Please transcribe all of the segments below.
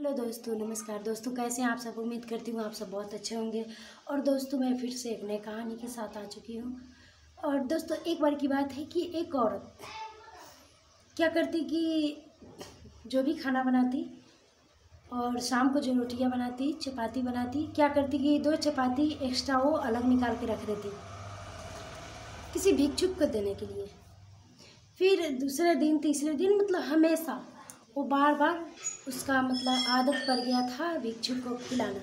Hello दोस्तों, नमस्कार दोस्तों। कैसे हैं आप सब? उम्मीद करती हूँ आप सब बहुत अच्छे होंगे। और दोस्तों, मैं फिर से एक नई कहानी के साथ आ चुकी हूँ। और दोस्तों, एक बार की बात है कि एक औरत क्या करती कि जो भी खाना बनाती और शाम को जो रोटियाँ बनाती, चपाती बनाती, क्या करती कि 2 चपाती एक्स्ट्रा वो अलग निकाल के रख देती किसी भिक्षुक को देने के लिए। फिर दूसरे दिन, तीसरे दिन, मतलब हमेशा वो बार बार उसका मतलब आदत पड़ गया था भिक्षुक को खिलाना।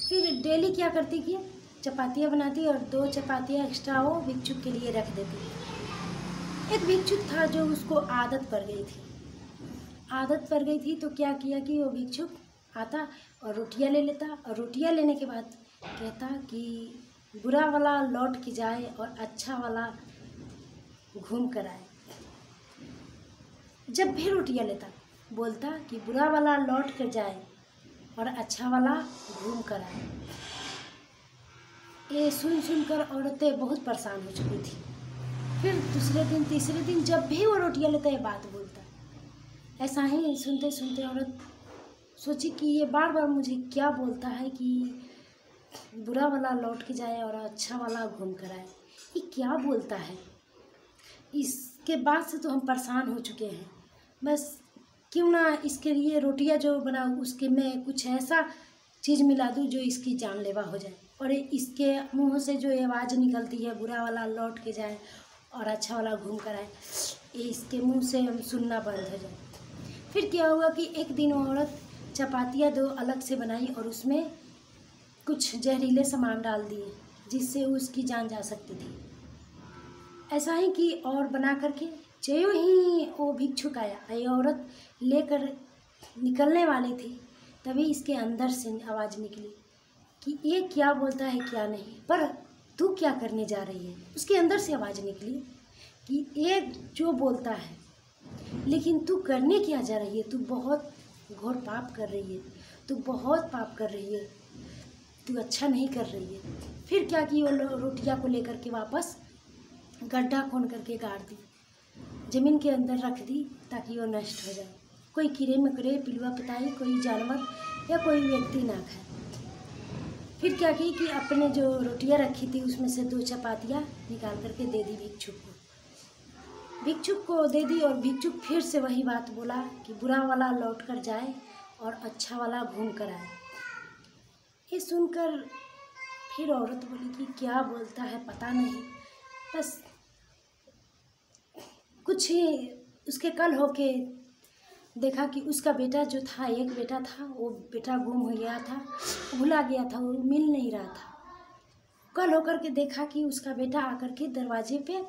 फिर डेली क्या करती कि चपातियाँ बनाती और 2 चपातियाँ एक्स्ट्रा वो भिक्षुक के लिए रख देती। एक भिक्षुक था जो उसको आदत पड़ गई थी तो क्या किया कि वो भिक्षुक आता और रोटियाँ ले लेता, और रोटियाँ लेने के बाद कहता कि बुरा वाला लौट के जाए और अच्छा वाला घूम कर आए। जब भी रोटियाँ लेता बोलता कि बुरा वाला लौट कर जाए और अच्छा वाला घूम कर आए। ये सुन कर औरतें बहुत परेशान हो चुकी थी। फिर दूसरे दिन, तीसरे दिन जब भी वो रोटियाँ लेता ये बात बोलता। ऐसा ही सुनते सुनते औरत सोची कि ये बार बार मुझे क्या बोलता है कि बुरा वाला लौट के जाए और अच्छा वाला घूम कर आए। ये क्या बोलता है? इसके बाद से तो हम परेशान हो चुके हैं। बस क्यों ना इसके लिए रोटियां जो बनाऊँ उसके में कुछ ऐसा चीज़ मिला दूँ जो इसकी जानलेवा हो जाए, और इसके मुंह से जो आवाज़ निकलती है बुरा वाला लौट के जाए और अच्छा वाला घूम कर आए, ये इसके मुंह से हम सुनना बंद हो जाए। फिर क्या हुआ कि एक दिन वो औरत चपातियाँ 2 अलग से बनाई और उसमें कुछ जहरीले सामान डाल दिए जिससे उसकी जान जा सकती थी। ऐसा ही कि और बना करके जो ही वो भिक्षुक आया, ये औरत लेकर निकलने वाली थी, तभी इसके अंदर से आवाज़ निकली कि ये क्या बोलता है क्या नहीं, पर तू क्या करने जा रही है। उसके अंदर से आवाज़ निकली कि ये जो बोलता है, लेकिन तू करने क्या जा रही है, तू बहुत घोर पाप कर रही है, तू बहुत पाप कर रही है, तू अच्छा नहीं कर रही है। फिर क्या कि वो रोटियाँ को लेकर के वापस गड्ढा खोन करके गाड़ दी, ज़मीन के अंदर रख दी ताकि वो नष्ट हो जाए, कोई कीड़े मकोड़े, पिलुआ पताई, कोई जानवर या कोई व्यक्ति ना खाए। फिर क्या की कि अपने जो रोटियां रखी थी उसमें से 2 चपातियाँ निकाल करके दे दी भिक्षुक को दे दी। और भिक्षुक फिर से वही बात बोला कि बुरा वाला लौट कर जाए और अच्छा वाला घूम कर आए। ये सुनकर फिर औरत बोली कि क्या बोलता है पता नहीं, बस कुछ ही उसके कल होके देखा कि उसका बेटा जो था, एक बेटा था, वो बेटा गुम हो गया था, भुला गया था, वो मिल नहीं रहा था। कल होकर के देखा कि उसका बेटा आकर के दरवाजे पे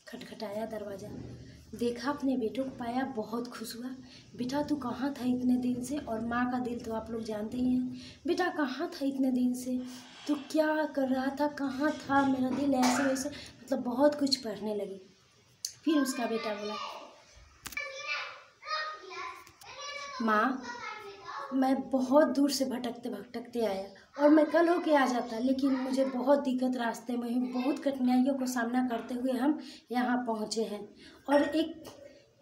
खटखटाया, दरवाज़ा देखा, अपने बेटों को पाया, बहुत खुश हुआ। बेटा तू कहाँ था इतने दिन से? और माँ का दिल तो आप लोग जानते ही हैं। बेटा कहाँ था इतने दिन से? तू क्या कर रहा था? कहाँ था? मेरा दिल ऐसे वैसे, मतलब बहुत कुछ पढ़ने लगी। फिर उसका बेटा बोला, माँ मैं बहुत दूर से भटकते भटकते आया और मैं कल होके आ जाता, लेकिन मुझे बहुत दिक्कत, रास्ते में हुई, बहुत कठिनाइयों को सामना करते हुए हम यहाँ पहुँचे हैं। और एक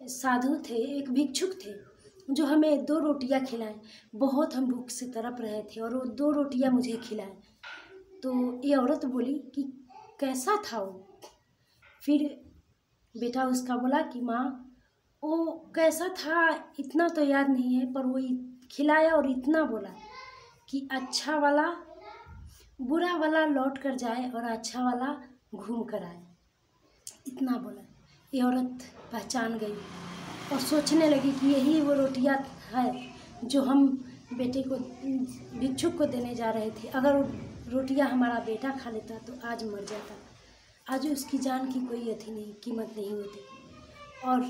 साधु थे, एक भिक्षुक थे जो हमें 2 रोटियाँ खिलाएं। बहुत हम भूख से तड़प रहे थे और वो 2 रोटियाँ मुझे खिलाएं। तो ये औरत बोली कि कैसा था वो? फिर बेटा उसका बोला कि माँ वो कैसा था इतना तो याद नहीं है, पर वो खिलाया और इतना बोला कि अच्छा वाला बुरा वाला लौट कर जाए और अच्छा वाला घूम कर आए, इतना बोला। ये औरत पहचान गई और सोचने लगी कि यही वो रोटियां है जो हम बेटे को, भिक्षुक को देने जा रहे थे। अगर वो रोटियां हमारा बेटा खा लेता तो आज मर जाता, आज उसकी जान की कोई अथी नहीं, कीमत नहीं होती। और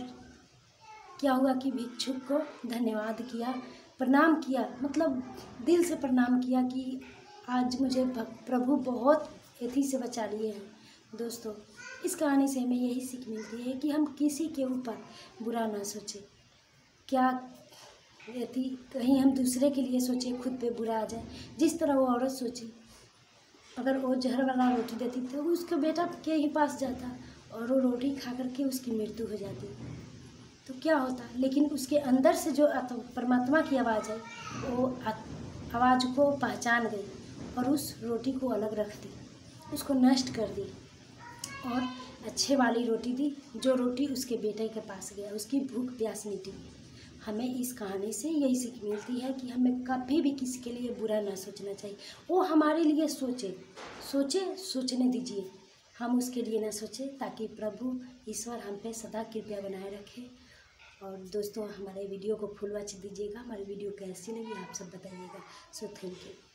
क्या हुआ कि भिक्षुक को धन्यवाद किया, प्रणाम किया, मतलब दिल से प्रणाम किया कि आज मुझे प्रभु बहुत एथी से बचा लिए हैं। दोस्तों, इस कहानी से हमें यही सीख मिलती है कि हम किसी के ऊपर बुरा ना सोचें। क्या एथी कहीं हम दूसरे के लिए सोचें, खुद पे बुरा आ जाए। जिस तरह वो औरत सोची, अगर वो जहर वाला रोटी देती तो उसके बेटा के ही पास जाता और वो रोटी खा करके उसकी मृत्यु हो जाती। तो क्या होता। लेकिन उसके अंदर से जो परमात्मा की आवाज़ है वो आवाज़ को पहचान गई और उस रोटी को अलग रख दी, उसको नष्ट कर दी और अच्छे वाली रोटी दी, जो रोटी उसके बेटे के पास गया, उसकी भूख प्यास मिटी। हमें इस कहानी से यही सीख मिलती है कि हमें कभी भी किसी के लिए बुरा ना सोचना चाहिए। वो हमारे लिए सोचने दीजिए, हम उसके लिए ना सोचें, ताकि प्रभु ईश्वर हम पे सदा कृपया बनाए रखे। और दोस्तों, हमारे वीडियो को फुल वॉच दीजिएगा। हमारी वीडियो कैसी लगी आप सब बताइएगा। So thank you.